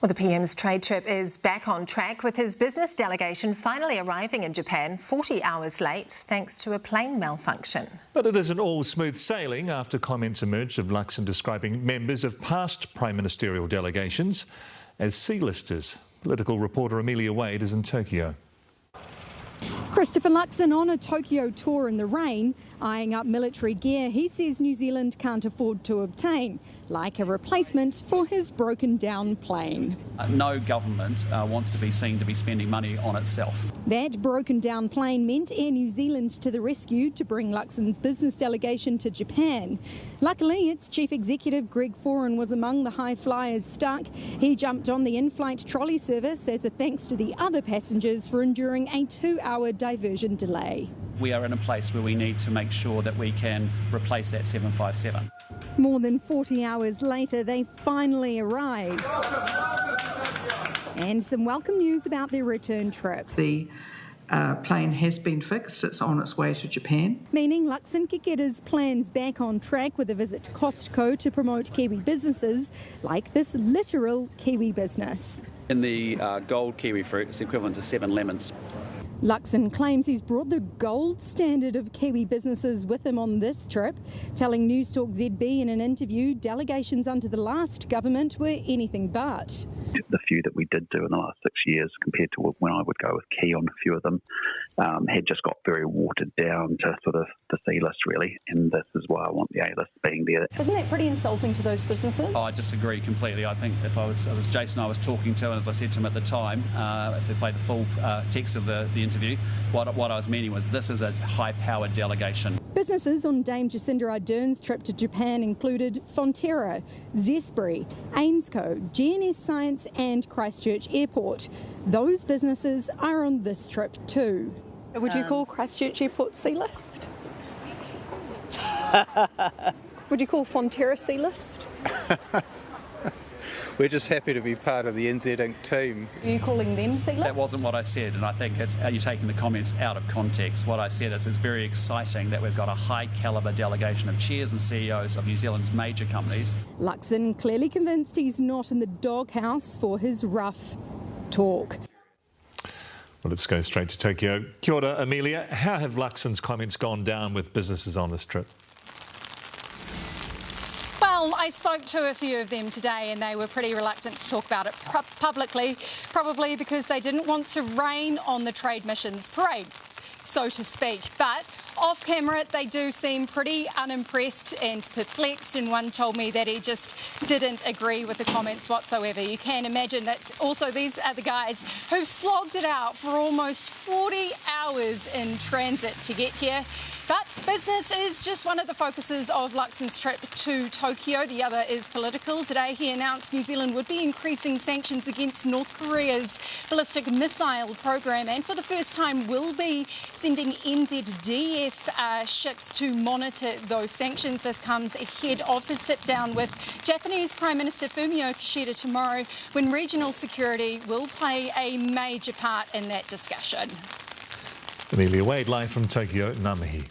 Well, the PM's trade trip is back on track with his business delegation finally arriving in Japan 40 hours late thanks to a plane malfunction. But it isn't all smooth sailing after comments emerged of Luxon describing members of past prime ministerial delegations as C-listers. Political reporter Amelia Wade is in Tokyo. Christopher Luxon on a Tokyo tour in the rain, eyeing up military gear he says New Zealand can't afford to obtain, like a replacement for his broken down plane. No government wants to be seen to be spending money on itself. That broken down plane meant Air New Zealand to the rescue to bring Luxon's business delegation to Japan. Luckily, its chief executive Greg Foran was among the high flyers stuck. He jumped on the in-flight trolley service as a thanks to the other passengers for enduring a 2-hour diversion delay. We are in a place where we need to make sure that we can replace that 757. More than 40 hours later, they finally arrived. And some welcome news about their return trip. The plane has been fixed. It's on its way to Japan. Meaning Luxon could get his plans back on track with a visit to Costco to promote Kiwi businesses like this literal Kiwi business. In the gold kiwi fruit, it's equivalent to 7 lemons. Luxon claims he's brought the gold standard of Kiwi businesses with him on this trip, telling Newstalk ZB in an interview delegations under the last government were anything but. The few that we did do in the last 6 years compared to when I would go with Key on a few of them had just got very watered down to sort of the C list really, and this is why I want the A list being there. Isn't that pretty insulting to those businesses? Oh, I disagree completely. I think if I was Jason I was talking to, and as I said to him at the time, if they played the full text of the interview, what I was meaning was this is a high-powered delegation. Businesses on Dame Jacinda Ardern's trip to Japan included Fonterra, Zespri, Ainsco, GNS Science and Christchurch Airport. Those businesses are on this trip too. Would you call Christchurch Airport C-list? Would you call Fonterra C-list? We're just happy to be part of the NZ Inc. team. Are you calling them C-list? That wasn't what I said, and I think you're taking the comments out of context. What I said is it's very exciting that we've got a high-calibre delegation of chairs and CEOs of New Zealand's major companies. Luxon clearly convinced he's not in the doghouse for his rough talk. Well, let's go straight to Tokyo. Kia ora, Amelia. How have Luxon's comments gone down with businesses on this trip? Well, I spoke to a few of them today and they were pretty reluctant to talk about it publicly, probably because they didn't want to rain on the trade missions parade, so to speak. But off camera, they do seem pretty unimpressed and perplexed, and one told me that he just didn't agree with the comments whatsoever. You can imagine that's also, these are the guys who slogged it out for almost 40 hours in transit to get here. But business is just one of the focuses of Luxon's trip to Tokyo. The other is political. Today he announced New Zealand would be increasing sanctions against North Korea's ballistic missile program, and for the first time will be sending NZDF ships to monitor those sanctions. This comes ahead of his sit-down with Japanese Prime Minister Fumio Kishida tomorrow, when regional security will play a major part in that discussion. Amelia Wade, live from Tokyo, ngā mihi.